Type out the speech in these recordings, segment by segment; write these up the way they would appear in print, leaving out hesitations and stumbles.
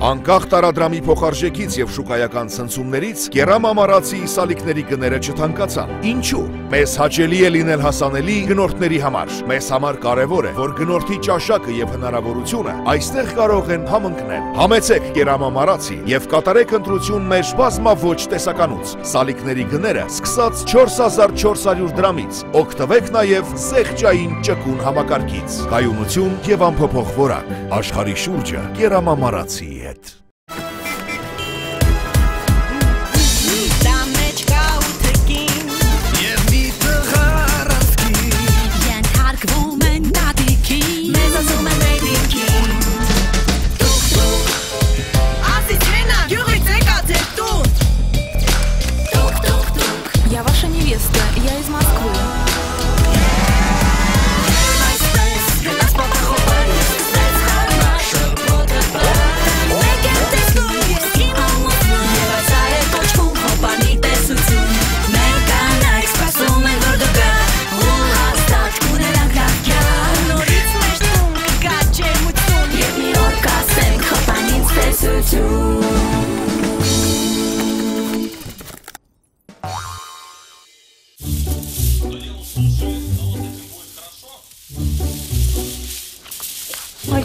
Անկախ տարադրամի փոխարժեքից եւ շուկայական ցնցումներից կերամամարացի սալիկների գները չթանկացան։ Ինչու՞։ Մեզ հաճելի է լինել հասանելի գնորդների համար։ Մեզ համար կարևոր է, որ գնորդի ճաշակը եւ հնարավորությունը այստեղ կարող են համընկնել։ Համեցեք կերամամարացի եւ կատարեք ընտրություն մեր բազմաոճ տեսականուց։ Սալիկների գները սկսած 4400 դրամից։ Օգտվեք նաեւ զեղչային ճկուն համակարգից։ Կայունություն եւ անփոփոխ որակ։ Աշխարհի շուրջը կերամամարացի հետ։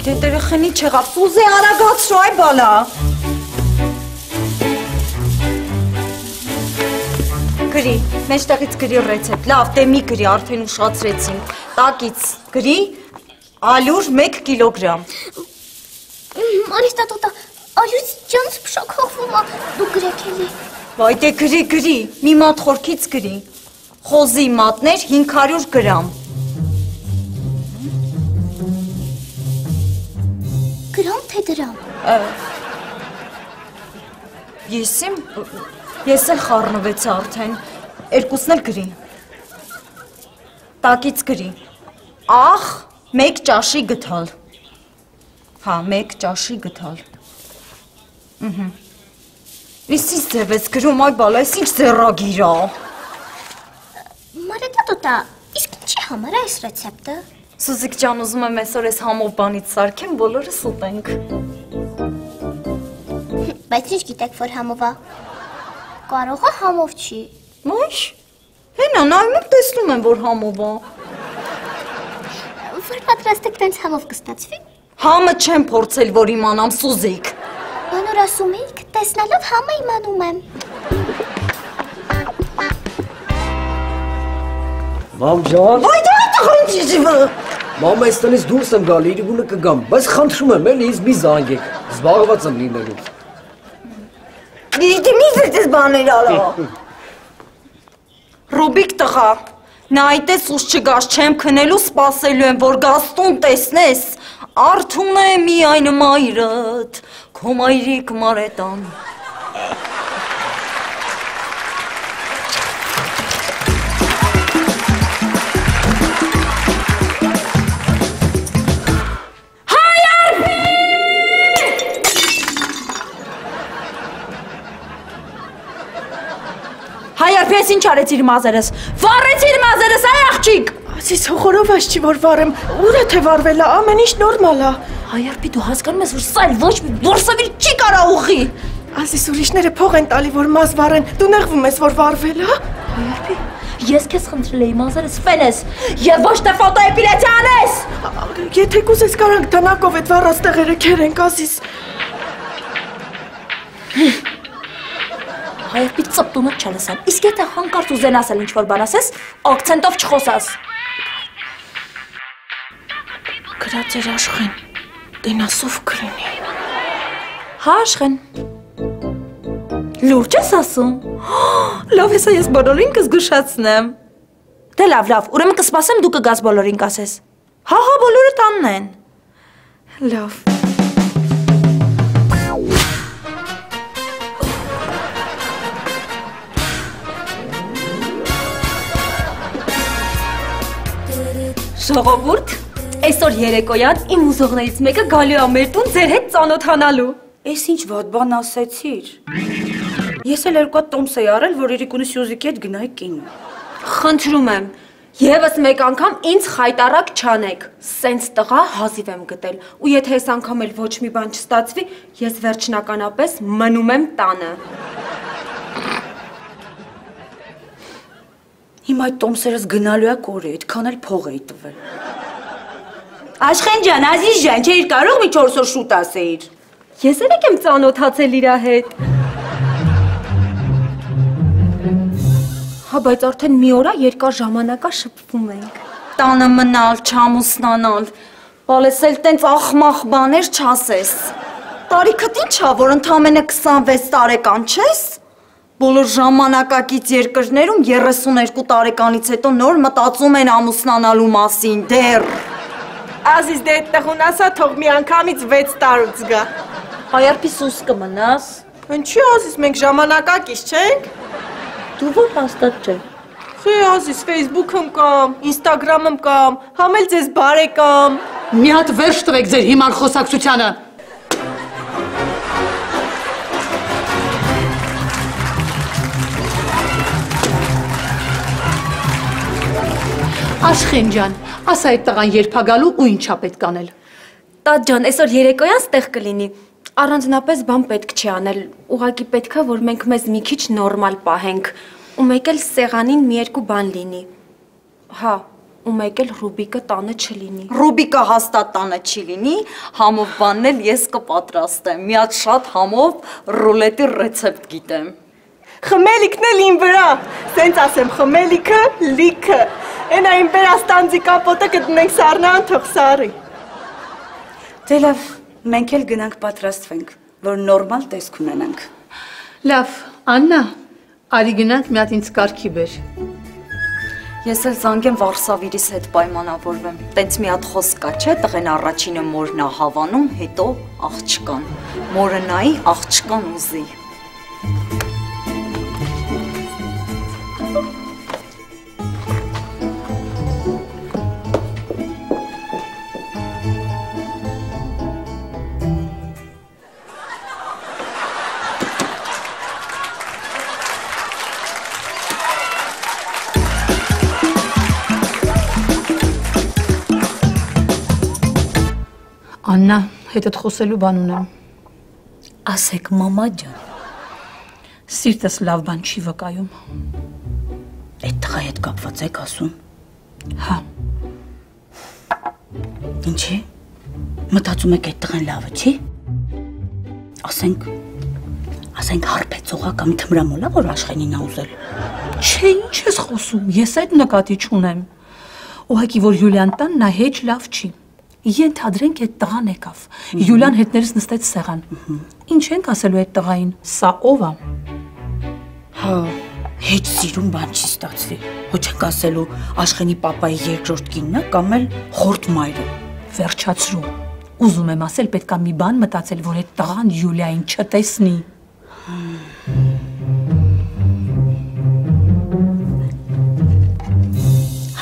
Դե երեխենի չեղավ, Սուզի արագացրու, այ բալա։ Գրի, մեջտեղից գրի ռեցեպտ, լավ, դե մի գրի, արդեն ուշացրեցինք, տակից գրի, ալյուր 1 կիլոգրամ։ Արիստատոտա, ալյուր ջանց փշակողվում է, դու գրեք էլի։ Վայ դե գրի, մի մատ խորքից գրի, խոզի մատներ 500 գրամ։ Գրամ թե դրամ։ Ես էլ խառնվեցի արդեն, երկուսն էլ գրի։ Տակից գրի, աղ 1 ճաշի գթալ։ Հա, 1 ճաշի գթալ։ Ես ինչ ձև ես գրում, այ բալա, ես ինչ ձեռագիր ա։ Մարետատոտա, իսկ ինչի համար է այս ռեցեպտը։ Սուզիկ ջան, ուզում եմ այսօր ես համով բանից սարքեմ, բոլորս ուտենք։ Բայց ինչ գիտեք, որ համով է։ Կարող է համով չի։ Ոչ, հենա, նայում եմ տեսնում եմ, որ համով է։ Որ պատրաստեք տենց համով կստացվի։ Համը չեմ փորձել, որ իմանամ, Սուզիկ։ Բանոր ասում էիք, տեսնելով համը իմանում եմ։ Մամ ջան։ Վայ դա ինչ իջիվը։ Մամ այս տնից դուրս եմ գալի, իրիկունը կգամ, բայց խնդրում եմ էլի ինձ մի զանգեք, զբաղված եմ լինելու։ Դե մի վերցես բաներ ալա։ Ռուբիկ տղա, նայտես ուշ չգաս, չեմ քնելու, սպասելու եմ, որ գաստուն տեսնես, արթուն է միայն մայրդ, քո մայրիկ Մարետան։ Հայարփես ինչ արեցիր մազերս, վառեցիր մազերս, այ աղջիկ։ Ասիս հոխորով այս չի որ վարեմ, ուր է թե վարվել է, ամեն ինչ նորմալ է։ Հայարփի դու հասկանում ես, որ սա էլ ոչ մի որսավիր չի կարա ուղի։ Ասիս ուրիշները փող են տալի, որ մազ վարեն, դու նեղվում ես, որ վարվել է։ Հայարփի, ես քեզ խնդրել էի մազերս ֆենես եւ ոչ թե ֆոտոէպիլյացիա անես։ Եթե կուզես կարանք դանակով այդ վառած տեղերը քերենք, ասիս։ Հայրպի ծպտունը չլսեմ, իսկ եթե հանկարծ ուզենաս էլ ինչ-որ բան ասես, ակցենտով չխոսաս։ Գրած էր Աշխեն, տենասով կլինի։ Հա Աշխեն։ Լուրջ ես ասում։ Լավ հեսա ես բոլորին կզգուշացնեմ։ Դե լավ, ուրեմն կսպասեմ դու կգաս բոլորին կասես։ Հա, բոլորը տանն են։ Լավ։ Ժողովուրդ, այսօր երեկոյան իմ ուզողներից մեկը գալու է մեր տուն ձեր հետ ծանոթանալու։ Էս ինչ վատ բան ասեցիր։ Ես էլ երկու հատ տոմս էի արել, որ Երիկունի Սյուզիկի հետ գնայի կինո։ Խնդրում եմ, Եվս մեկ անգամ ինձ խայտարակ չանեք, սենց տղա հազիվ եմ գտել, ու եթե ես անգամ էլ ոչ մի բան չստացվի, ես վերջնականապես մնում եմ տանը։ Հիմա այդ տոմսերս գնալու է կորի, այդքան էլ փող էի տվել։ Աշխեն ջան, Ազիզ ջան, չէիր կարող մի 4 օր շուտ ասեիր։ Ես էլ եկեմ ծանոթացել իրա հետ։ Հա, բայց արդեն մի օրա երկար ժամանակա շփվում ենք։ Տանը մնալ, չամուսնանալ, բալեսել տենց ախմախ բաներ չասես։ Տարիքդ ինչ ա, որ ընդամենը 26 տարեկան չես։ Բոլոր ժամանակակից երկրներում 32 տարեկանից հետո նոր մտածում են ամուսնանալու մասին, դեռ։ Ազիզ դե տղուն ասա թող մի անգամից 6 տարուց գա։ Հայարփի սուս կմնաս։ Ինչի Ազիզ, մենք ժամանակակից չենք։ Դու որ հաստատ չէ։ Խի Ազիզ, Facebook-ում կամ, Instagram-ում կամ, համ էլ ձեզ բարեկամ։ Մի հատ վերջ տվեք ձեր հիմար խոսակցությանը։ Աշխեն ջան, ասա այդ տղան երբ ա գալու ու ինչա պետք անել։ Տատ ջան, այսօր երեկոյան ստեղ կլինի։ Առանձնապես բան պետք չի անել, ուղղակի պետքա, որ մենք մեզ մի քիչ նորմալ պահենք, ու մեկ էլ սեղանին մի երկու բան լինի։ Հա, ու մեկ էլ Ռուբիկը տանը չլինի։ Ռուբիկը հաստատ տանը չի լինի, համով բանն էլ ես կպատրաստեմ։ Մի հատ շատ համով ռուլետի ռեցեպտ գիտեմ։ Խմելիքն էլ իմ վրա, սենց ասեմ, խմելիքը լիքը, են այն բերաստանձի կապոտը կդնենք սարնան թող սարի։ Դե լավ, մենք էլ գնանք պատրաստվենք, որ նորմալ տեսք ունենանք։ Լավ, Աննա, արի գնանք մի հատ ինձ կարգի բեր։ Ես էլ զանգեմ Վարշավիրիս հետ պայմանավորվեմ։ Տենց մի հատ խոսք կա, չէ, տղեն առաջինը մորն ա հավանում, հետո աղջկան։ Մորը նայի, աղջկան ուզի։ Աննա, հետդ խոսելու բան ունեմ։ Ասեք, մամա ջան։ Սիրտս լավ բան չի վկայում։ Այդ տղայի հետ կապված եք ասում։ Հա։ Ինչի՞։ Մտածում եք այդ տղան լավը չի։ Ասենք հարբեցողա կամ թմրամոլա, որ Աշխենին ա ուզել։ Չէ, ինչ ես խոսում, ես այդ նկատի չունեմ։ Ուղղակի որ Յուլիան տան նա հեչ լավ չի։ Ենթադրենք այդ տղան եկավ։ Յուլիան հետներս նստեց սեղան։ Ինչ ենք ասելու այդ տղային, սա ով ա։ Հա, հետ սիրուն բան չի ստացվի։ Ոչ ենք ասելու Աշխենի պապայի երկրորդ կինն է կամ էլ խորտ մայրը։ Վերջացրու։ Ուզում եմ ասել, պետք է մի բան մտածել, որ այդ տղան Յուլիային չտեսնի։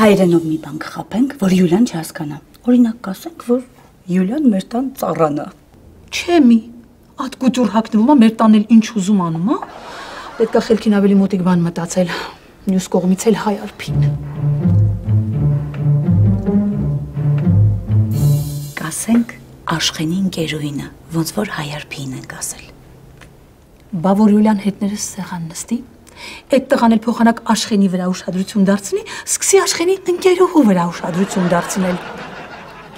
Հայրենով մի բան կխաբենք, որ Յուլիան չհասկանա։ Օրինակ կասենք, որ Յուլիան մեր տան ծառան է։ Չէ մի, այդ գուտուր հագնվում է մեր տանել ինչ ուզում անում, հա։ Պետք է խելքին ավելի մոտիկ բան մտածել, մյուս կողմից էլ Հայարփին։ Կասենք Աշխենի ընկերուհինը, ոնց որ Հայարփին ենք ասել։ Բա որ Յուլիան հետներս սեղան նստի, այդ տղան էլ փոխանակ Աշխենի վրա ուշադրություն դարձնի, սկսի Աշխենի ընկերուհու վրա ուշադրություն դարձնել։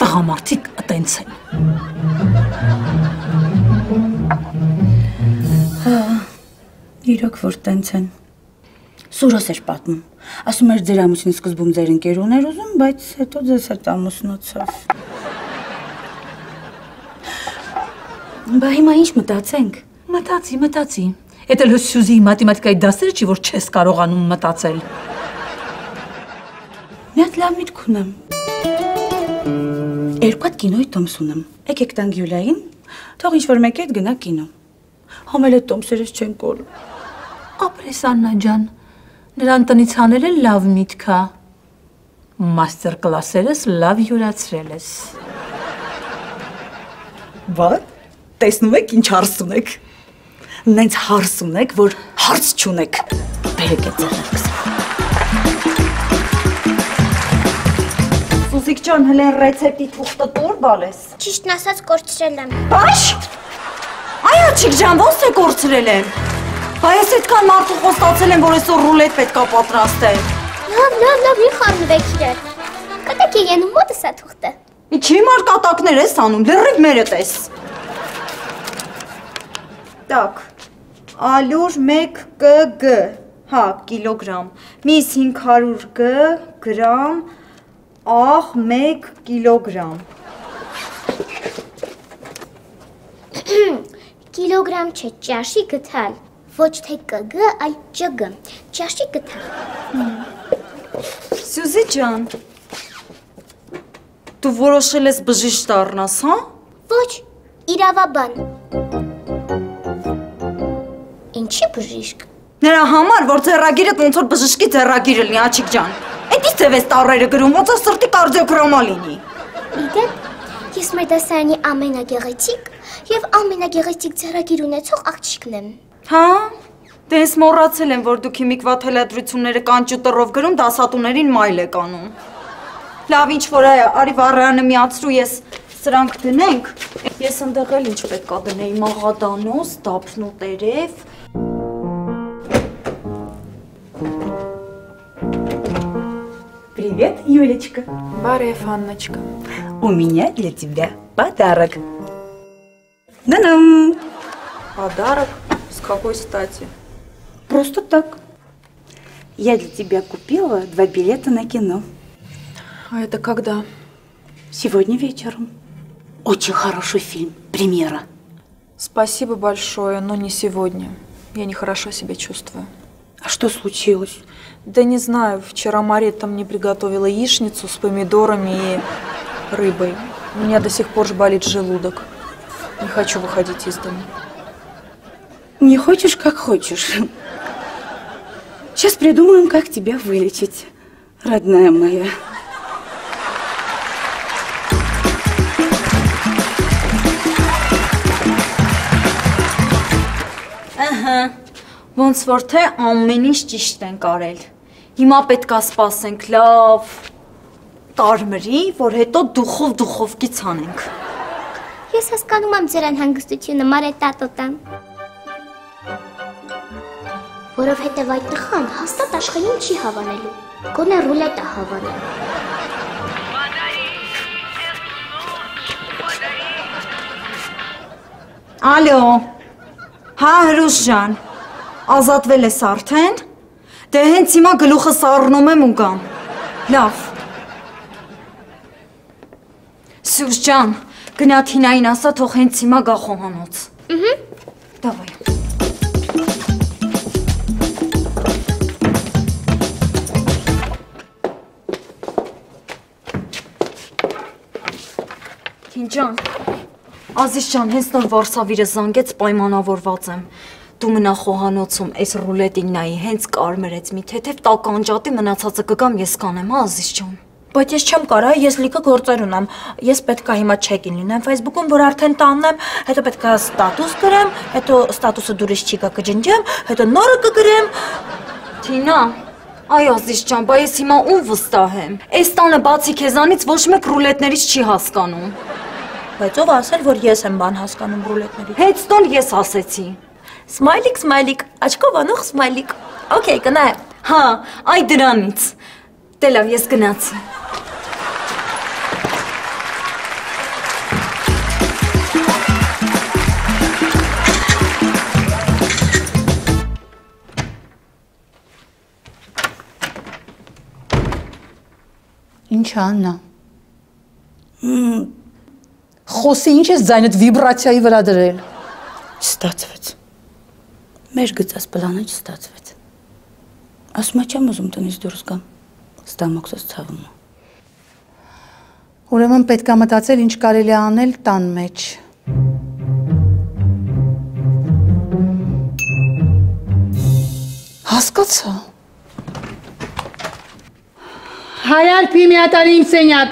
Տղամարդիկ ըտենց են։ Հա, իրոք որ տենց են։ Սուրոս էր պատմում, ասում էր ձեր ամուսինը սկզբում ձեր ընկերուհուն էր ուզում, բայց հետո ձեզ հետ ամուսնացավ։ Բա հիմա ինչ մտածենք։ Մտածի։ Էդ էլ Սյուզի մաթեմատիկայի դասերը չի, որ չես կարողանում մտածել։ Մի հատ լավ միտք ունեմ։ Երկու հատ կինոյի տոմս ունեմ։ Եկեք տանք Յուլիային, թող ինչ-որ մեկի հետ գնա կինո։ Համ էլ այդ տոմսերս չեն կորում։ Ապրես Աննա ջան, նրան տնից հանել էլ լավ միտք է։ Մաստեր կլասերս լավ յուրացրել ես։ Բա՞, տեսնում եք ինչ հարց ունեք։ Նենց հարց ունեք, որ հարց չունեք։ Բերեք այդ ձեռքս։ Սուզիկ ջան, հենց ռեցեպտի թուղթը տուր բալես։ Ճիշտն ասած կորցրել եմ։ Բաշ։ Այ աղջիկ ջան, ո՞նց է կորցրել եմ։ Բայց այդքան մարդու խոստացել եմ, որ այսօր ռուլետ պետքա պատրաստել։ Լավ, մի խառնվեք իրար։ Կտակ է ենում մոտս է թուղթը։ Ինչի մար կատակներ ես անում, լրիվ մերը տես։ Так, ալյուր 1 կգ, հա, կիլոգրամ, միս 500 գրամ, աղ 1 կիլոգրամ։ Կիլոգրամ չէ, ճաշի գթալ, ոչ թե կգ, այլ ճգ, ճաշի գթալ։ Սյուզի ջան, դու որոշել ես բժիշկ դառնաս, հա? Ոչ, իրավաբան։ Ինչի բժիշկ։ Նրա համար, որ ձեռագիրը ոնց որ բժշկի ձեռագիրը լինի, աղջիկ ջան։ Էդից է վես տառերը գրում, ոնց որ սրտի կարդիոգրամա լինի։ Իդեպ, ես մեր դասարանի ամենագեղեցիկ եւ ամենագեղեցիկ ձեռագիր ունեցող աղջիկն եմ։ Հա? Դե ես մոռացել եմ, որ դուք հիմիկվա թելադրությունները կանճուտերով գրում, դասատուներին մայլ եք անում։ Լավ, ինչ որ արի վառարանը միացրու, ես սրանք դնենք։ Ես ընդեղ էլ ինչ պետք է դնեի, մաղադանոց, դափնու տերև։ Привет, Юлечка. Բարև, Աննочка։ У меня для тебя подарок. Да-дам! Подарок? С какой стати? Просто так. Я для тебя купила 2 билета на кино. А это когда? Сегодня вечером. Очень хороший фильм. Премьера. Спасибо большое, но не сегодня. Я нехорошо себя чувствую. А что случилось? Да не знаю, вчера Марета мне приготовила яичницу с помидорами и рыбой. У меня до сих пор болит желудок. Не хочу выходить из дома. Не хочешь, как хочешь. Сейчас придумаем, как тебя вылечить, родная моя. Ահա, ոնց որ թե ամեն ինչ ճիշտ են կարել։ Հիմա պետք է սպասենք լավ տարմրի, որ հետո դուխովկի ցանենք։ Ես հասկանում եմ ձեր անհանգստությունը, Մարետատոտան։ Որովհետև այդ տղան հաստատ աշխարհին չի հավանելու, գոնե ռուլետը հավանել։ Ալո, հա հրուս ջան, ազատվել ես արդեն, դե հենց հիմա գլուխը սառնում եմ ու գամ, լավ, Սյուզ ջան, գնա Թինային ասա, թող հենց հիմա գա խոհանոց, դավայ, Թին ջան, Ազիզ ջան, հենց նոր Վարշավիրը զանգեց, պայմանավորված եմ։ Դու մնա խոհանոցում, այս ռուլետին նայի, հենց կարմրեց մի թեթև տաք անջատի մնացածը կգամ ես կանեմ, հա Ազիզ ջան։ Բայց ես չեմ կարա, ես լիքը գործեր ունեմ։ Ես պետք է հիմա չեկ-ին լինեմ Facebook-ում, որ արդեն տանեմ, հետո պետք է ստատուս գրեմ, հետո ստատուսը դուրս չի գա կջնջեմ, հետո նորը կգրեմ։ Թինա, այ Ազիզ ջան, բա ես հիմա ում վստահեմ։ Այս տանը բացի քեզանից ոչ մեկ ռուլետներից չի հասկանում։ Բայց ով ասել, որ ես եմ բան հասկանում ռուլետների։ Հենց տոն ես ասեցի։ Սմայլիկ, աչքով անող սմայլիկ։ Okay, գնա։ Հա, այ դրանից։ Դե լավ, ես գնացի։ Ինչ Աննա։ Խոսի, ինչ ես ձայնդ վիբրացիայի վրա դրել։ Չստացվեց։ Մեր գծած պլանը չստացվեց։ Ասում եմ չեմ ուզում տնից դուրս գամ։ Ստամոքսս ցավում է։ Ուրեմն պետք է մտածել ինչ կարելի է անել տան մեջ։ Հասկացա։ Հայարփի մի հատ արի իմ սենյակ։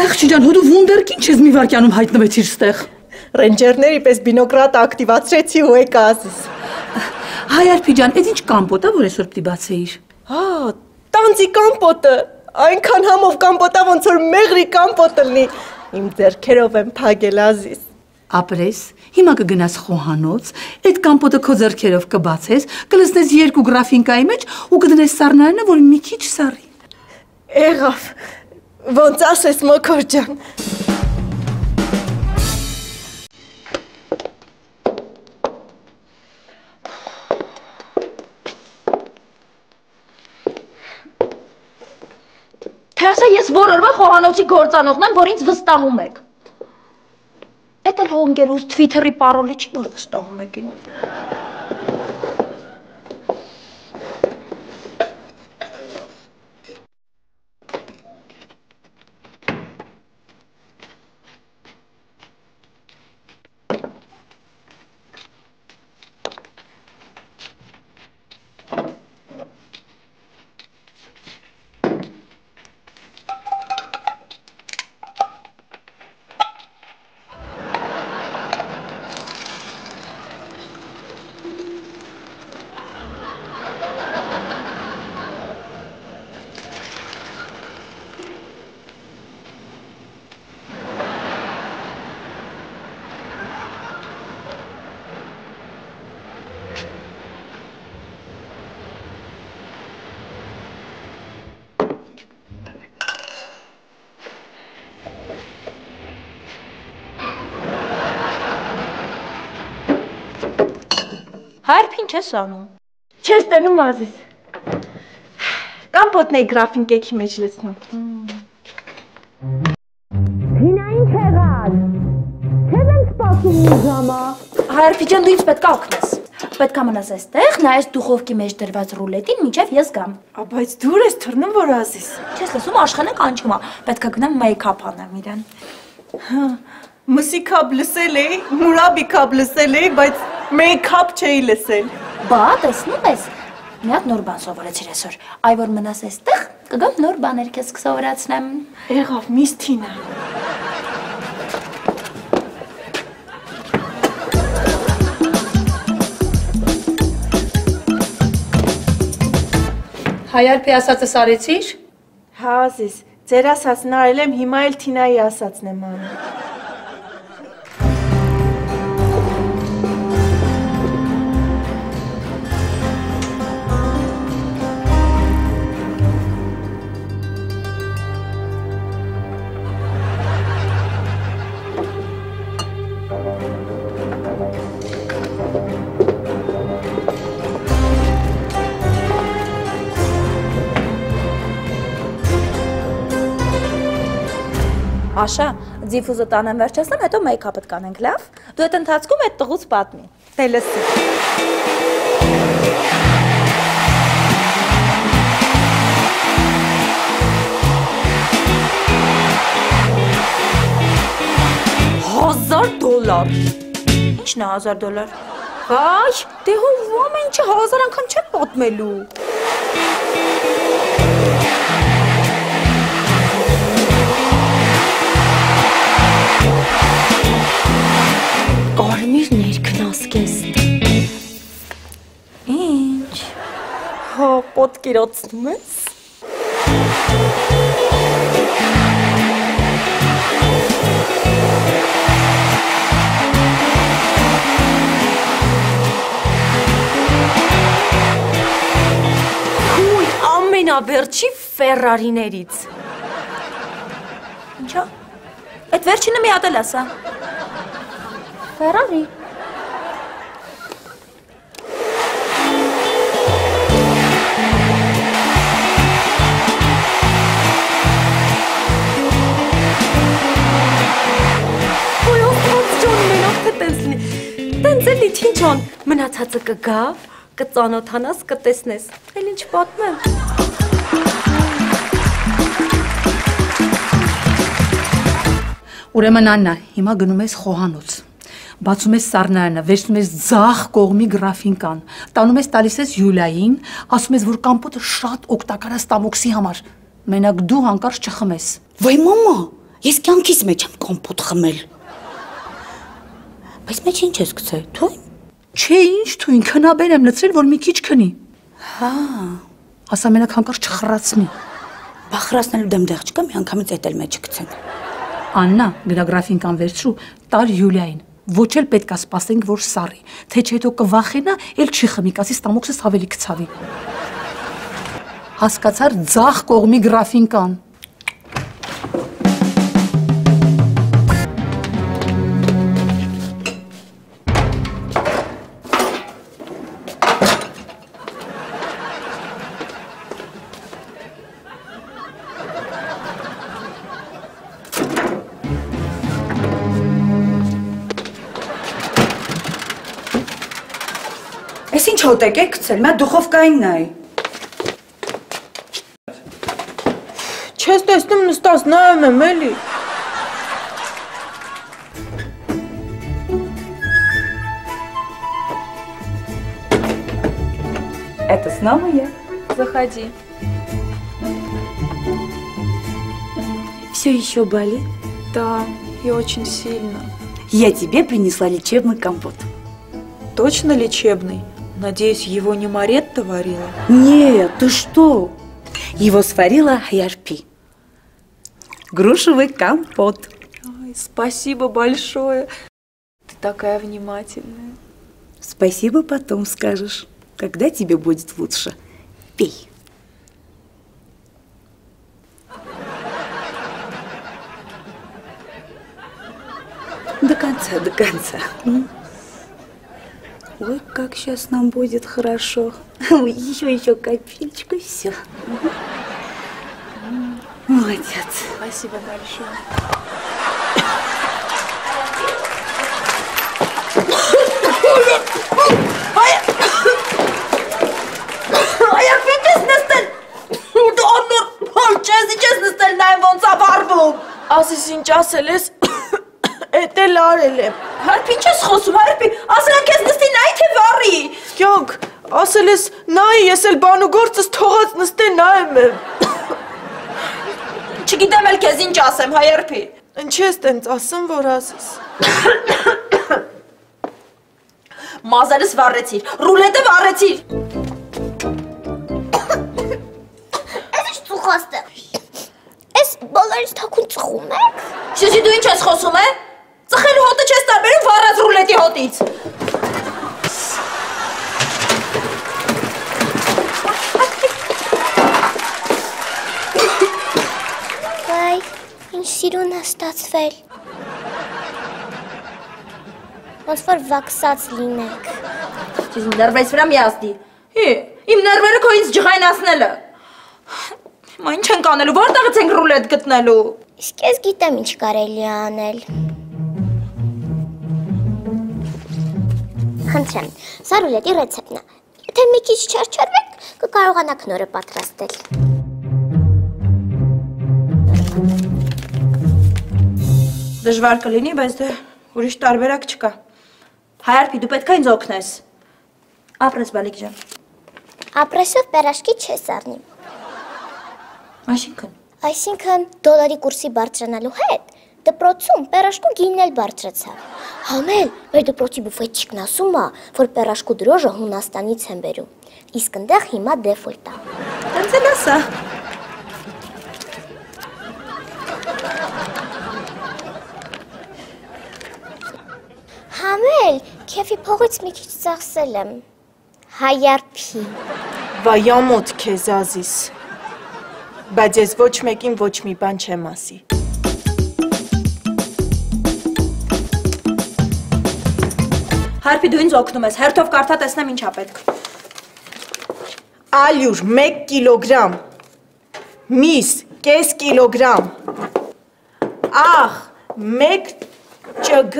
Աղջի ջան, հո դու վունդերկինչ ես մի վարքյանում հայտնվեցիր ստեղ։ Ռենջերների պես բինոկրատ ակտիվացրեցի ու եկա Ազիզ։ Հայարփի ջան, այդ ինչ կամպոտ է, որ այսօր պիտի բացեիր։ Հա, տանձի կամպոտը։ Այնքան համով կամպոտա ոնց որ մեղրի կամպոտը լինի։ Իմ ձեռքերով եմ փագել Ազիզ։ Ապրես, հիմա կգնաս խոհանոց, այդ կամպոտը քո ձեռքերով կբացես, կլցնես 2 գրաֆինկայի մեջ ու կդնես սառնարանը, որ մի քիչ սառի։ Եղավ, ոնց ասես մոքոր ջան։ Թե ասա ես որորվա խոհանոցի գործանողն եմ, որ ինձ վստահում եք։ Էդ էլ հո ընկերուս Twitter-ի պարոլը չի, որ վստահում եք ինձ։ Հարփ ինչ ես անում։ Չես տենում Ազիզ։ Կամպոտն էի գրաֆինկեքի մեջ լցնում։ Հինա ինչ եղած։ Չես եմ սպասում մի ժամա։ Հարփի ջան, դու ինձ պետք է օգնես։ Պետք է մնաս այստեղ, նայես դուխովկի մեջ դրված ռուլետին, մինչև ես գամ։ Բայց դուր ես թռնում որ Ազիզ։ Չես լսում, Աշխենը կանչում է։ Պետք է գնամ մեյքափ անեմ իրեն։ Մսիկապ լսել էի, մուրաբիկապ լսել էի, բայց մեյքափ չէի լսել։ Բա, տեսնում ես։ Մի հատ նոր բան սովորեցիր այսօր։ Այ որ մնաս այստեղ, կգամ նոր բաներ քեզ կսովորացնեմ։ Եղավ, միս Թինա։ Հայարփի ասածս արեցիր։ Հա Ազիզ, ձեր ասածն արել եմ, հիմա էլ Թինայի ասածն եմ անում։ Աշա, դիֆուզը տանեմ վերջացնեմ, հետո մեյքափդ կանենք, լավ։ Դու այդ ընթացքում այդ տղուց պատմի։ Դե լսի։ $1000։ Ինչն է $1000։ Վայ, դե հո ոմը ինչը 1000 անգամ չեմ պատմելու։ Կարմիր ներքնասկես։ Ինչ։ Հա, պատկերացնում ես։ Հույ, ամենավերջի Ֆերրարիներից։ Ինչա։ Այդ վերջինը մի հատ էլ ասա։ Ֆերրարի։ Տենցելի չինչոն, մնացածը կգա, կծանոթանաս, կտեսնես, էլ ինչ պատմեմ։ Ուրեմն Աննա, հիմա գնում ես խոհանոց, բացում ես սառնարանը, վերցնում ես ձախ կողմի գրաֆինկան, տանում ես տալիս ես Յուլիային, ասում ես, որ կամպոտը շատ օգտակար է ստամոքսի համար, մենակ դու հանկարծ չխմես։ Վայ մամա, ես կյանքիս մեջ եմ կամպոտ խմել։ Բայց մեջ ինչ ես գցել, թույն։ Չէ, ինչ թույն, քնաբեր եմ լցրել, որ մի քիչ քնի։ Հա, ասա մենակ հանկարծ չխռացնի։ Բախրացնելու դեմ դեղ չկա, մի անգամից էդ էլ մեջ գցեն։ Աննա, գրագրաֆինկան վերցրու, տար Յուլիային։ Ոչ էլ պետք է սպասենք, որ սառի, թե չէ հետո կվախենա, էլ չի խմի, կասի ստամոքսս ավելի կցավի։ Հասկացար, ձախ կողմի գրաֆինկան։ Էս ինչ հոտ եք գցել, մի հատ դուխովկային նայ։ Չես տեսնում նստած նայում եմ էլի։ Это снова я. Заходи. Все еще болит? Да, и очень сильно. Я тебе принесла лечебный компот. Точно лечебный? Надеюсь, его не Маретта варила? Нет, ты что? Его сварила Хайарпи. Грушевый компот. Ой, спасибо большое. Ты такая внимательная. Спасибо потом скажешь, когда тебе будет лучше. Пей. До конца, до конца. Ой, как сейчас нам будет хорошо. Ой, еще капельку, все. Молодец. Спасибо большое. Ասես ինչ ասել ես, էդ էլ արել եմ։ Հարփ ինչ ես խոսում, Հարփի, ասել եմ քեզ նստի նայի թե վառի։ Կյոք, ասել ես նայի, ես էլ բանուգործս թողած նստե նայեմ եմ։ Չգիտեմ էլ քեզ ինչ ասեմ, հայ Հարփի։ Ինչ ես տենց ասում, որ ասես։ Մազերս վառեցիր, ռուլետը վառեցիր։ Այս ինչ ծուխաստ է։ Այս բոլորից թաքուն ծխում եք։ Շեշի դու ինչ ես խոսում է։ Ծխելու հոտը չես տարբերում վառած ռուլետի հոտից։ Վայ, ինչ սիրուն է ստացվել։ Ոնց որ վաքսած լինեք։ Չես ներվես վրա մի ասդի։ Իմ ներվերը քո ինձ ջղայնացնելը։ Հիմա ինչ ենք անելու, որտեղից ենք ռուլետ գտնելու։ Իսկ ես գիտեմ ինչ կարելի է անել։ Խնդրեմ, սա ռուլետի ռեցեպտն է։ Եթե մի քիչ չարչարվեք, կկարողանաք նորը պատրաստել։ Դժվար կլինի, բայց դե ուրիշ տարբերակ չկա։ Հայ Հարփի, դու պետք է ինձ օգնես։ Ապրես բալիկ ջան։ Ապրեսով պերաշկի չես առնի։ Այսինքն դոլարի կուրսի բարձրանալու հետ դպրոցում պերաշկու գինն էլ բարձրացավ։ Համել, մեր դպրոցի բուֆետչիկն ասում է, որ պերաշկու դրոժը Հունաստանից են բերում։ Իսկ ընդեղ հիմա դեֆոլտ է։ Տենց էլ ասա։ Համել, քեֆի փողից մի քիչ ծախսել եմ։ Հայ Հարփի։ Վայամոտ քեզ Ազիզ։ Բայց ես ոչ մեկին ոչ մի բան չեմ ասի։ Հարփի, դու ինձ օգնում ես, հերթով կարդա տեսնեմ ինչա պետք։ Ալյուր 1 կիլոգրամ, միս կես կիլոգրամ, աղ 1 ճգ,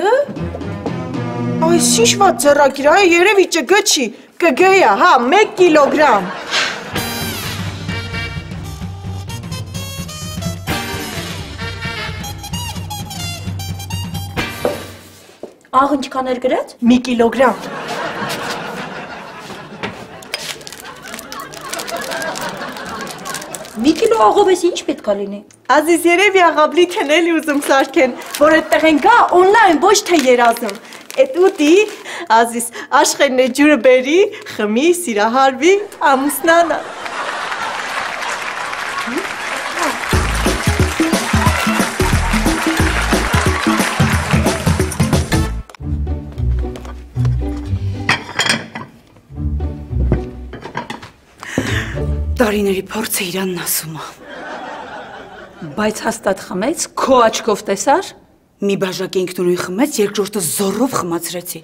այս ինչ-ვა ձեռագիր, այ երևի ճգ չի, կգ է, հա, 1 կիլոգրամ։ Աղ ինչքան էր գրած։ 1 կիլոգրամ։ Մի կիլո աղով ես ինչ պետք է լինի։ Ազիզ երևի աղաբլիքն էլի ուզում սարքեն, որ այդտեղ են գա օնլայն ոչ թե երազում։ Էդ ուտի, Ազիզ, աշխենն է ջուրը բերի, խմի, սիրահարվի, ամուսնանա։ տարիների փորձը իրանն ասում է։ Բայց հաստատ խմեց, քո աչքով տեսար։ Մի բաժակ ինքնուրույն խմեց, երկրորդը զորով խմացրեցի։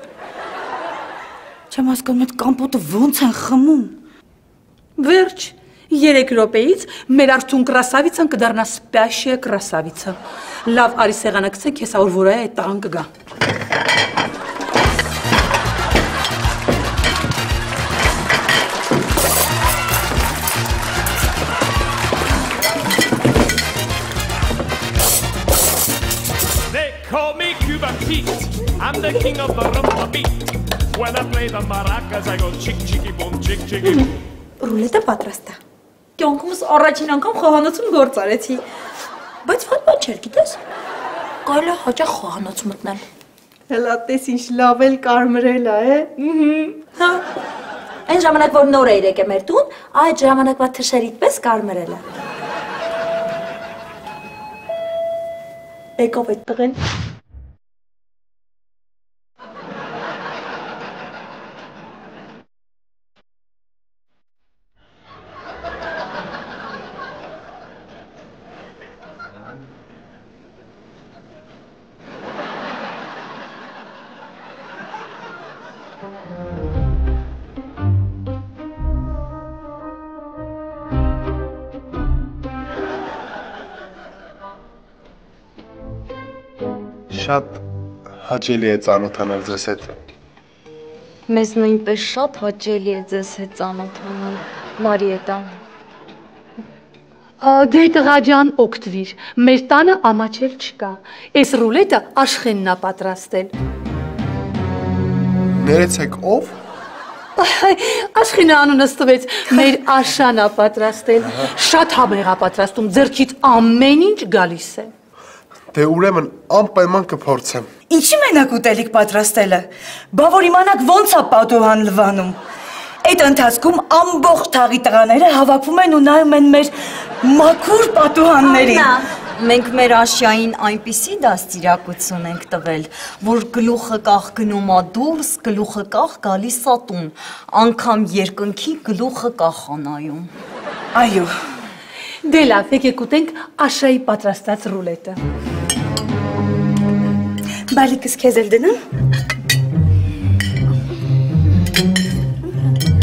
Չեմ հասկանում այդ կամպոտը ոնց են խմում։ Վերջ, 3 րոպեից մեր արթուն կրասավիցան կդառնա սպյաշիա կրասավիցը։ Լավ, արի սեղանը գցենք, հեսա որ որայ այդ տաղան կգա։ Call me Cuban Pete, I'm the king of the rumba beat. When I play the maracas, I go chick chicky boom, chick chicky boom. Ռուլետը պատրաստ է։ Կյանքումս առաջին անգամ խոհանոցում գործ արեցի։ Բայց ված բան չէր, գիտես։ Կարելի է հաճախ խոհանոց մտնել։ Հելա տես ինչ լավ էլ կարմրել է, Հա։ Այն ժամանակ որ նոր էիր եկել մեր տուն, այդ ժամանակվա թշերիդ պես կարմրել է։ Եկավ այդ տղեն։ Շատ հաճելի է ծանոթանալ ձեզ հետ։ Մեզ նույնպես շատ հաճելի է ձեզ հետ ծանոթանալ, Մարիետա։ Դե տղա ջան, օգտվիր, մեր տանը ամաչել չկա։ Այս ռուլետը Աշխենն է պատրաստել։ Ներեցեք ով։ Աշխենը անունս տվեց, մեր Աշան է պատրաստել։ Շատ համեղ է պատրաստում, ձեռքից ամեն ինչ գալիս է։ Դե ուրեմն անպայման կփորձեմ։ Ինչի մենակ ուտելիք պատրաստելը։ Բա որ իմանաք ոնց է պատուհան լվանում։ Այդ ընթացքում ամբողջ թաղի տղաները հավաքվում են ու նայում են մեր մաքուր պատուհաններին։ Մենք մեր Աշյային այնպիսի դաստիարակություն ենք տվել, որ գլուխը կախ գնում ա դուրս, գլուխը կախ գալիս ա տուն, անգամ երկնքի գլուխը կախ ա նայում։ Այո։ Դե լավ, եկեք ուտենք Աշայի պատրաստած ռուլետը։ Բալիկս քեզ էլ դնեմ։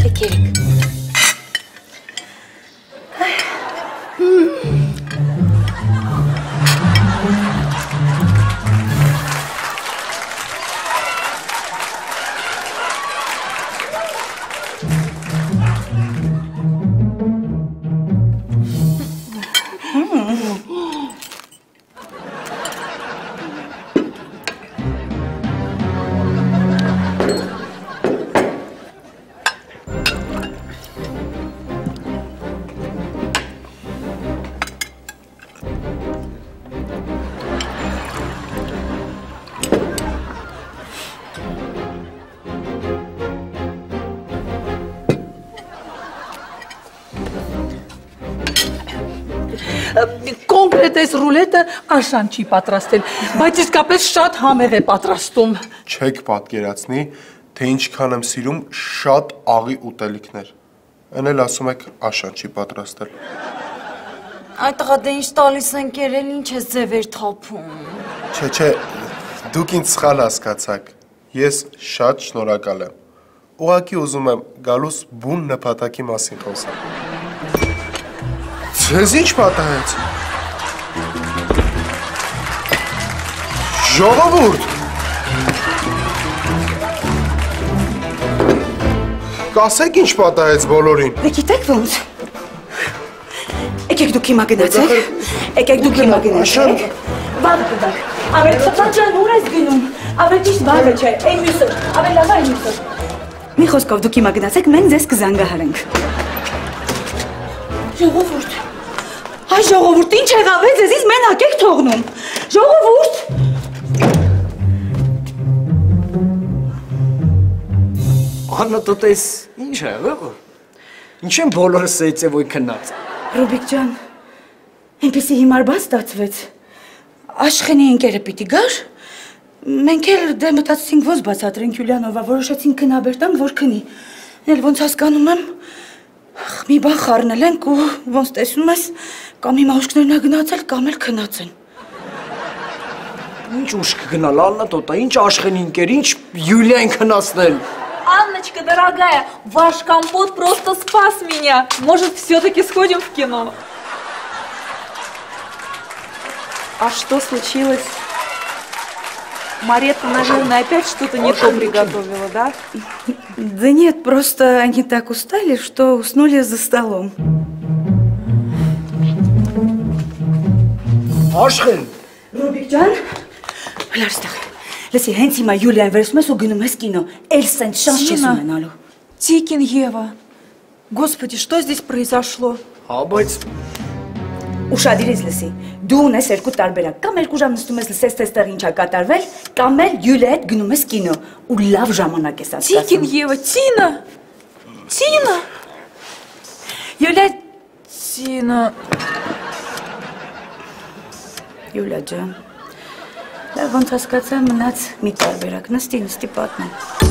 Եկեք։ Կոնկրետ այս ռուլետը Աշան չի պատրաստել, բայց իսկապես շատ համեղ է պատրաստում։ Չեք պատկերացնի, թե ինչքան եմ սիրում շատ աղի ուտելիքներ։ Այն էլ ասում եք Աշան չի պատրաստել։ Այդ տղա դե ինչ տալիս են կերել, ինչ ես ձևեր թափում։ Չէ, դուք ինձ սխալ հասկացաք։ Ես շատ շնորհակալ եմ։ Ուղղակի ուզում եմ գալուս բուն նպատակի մասին խոսել։ Ձեզ ինչ պատահեց։ Ժողովուրդ։ Կասեք ինչ պատահեց բոլորին։ Դե գիտեք ոնց։ Եկեք դուք հիմա գնացեք։ Եկեք դուք հիմա գնացեք։ Բանը կդակ։ Ավելի ծածան ուր ես գնում։ Ավելի ճիշտ բանը չէ, այն մյուսը։ Ավելի լավ այն մյուսը։ Մի խոսքով դուք հիմա գնացեք, մենք ձեզ կզանգահարենք։ Ժողովուրդ։ Այ ժողովուրդ, ինչ եղավ է, ձեզից մենակ եք թողնում։ Ժողովուրդ։ Աննա տոտես, ինչ է եղավ։ Ինչ են բոլորը սեյցեվոյ քնած։ Ռուբիկ ջան, այնպեսի հիմար բան ստացվեց։ Աշխենի ընկերը պիտի գար։ Մենք էլ դե մտածեցինք ոնց բացատրենք Յուլիանովա, որոշեցինք քնաբեր տանք, որ քնի։ Էլ ոնց հասկանում եմ, Մի բան խառնել ենք ու ոնց տեսնում ես, կամ իմ աշկներն է գնացել, կամ էլ քնած են։ Ինչ ուշ կգնալ, Աննա տոտա, ինչ աշխեն ինկեր, ինչ Յուլիային քնացնել։ Анночка, дорогая, ваш компот просто спас меня. Может, все-таки сходим в кино? А что случилось? Маретта, наверное, опять что-то не то приготовила, да? Да нет, просто они так устали, что уснули за столом. Աշխեն։ Ռուբիկջան, լարստեղ, լսի, հենց հիմա Յուլիան վերցում ես ու գնում ես կինո, էլ սենց շանս չես ունենալու։ Тикин, Ева. Господи, что здесь произошло? Բայց Ուշադիր ես լսի, դու ունես երկու տարբերակ, կամ 2 ժամ նստում ես լսես տեղ ինչ է կատարվել, կամ էլ Յուլիայի հետ գնում ես կինո ու լավ ժամանակ ես անցկացնում։ Тикин, Ева, Тина! Тина! Юля, Тина... Յուլիա ջան, լավ ոնց հասկացա մնաց մի տարբերակ, նստի պատմեմ։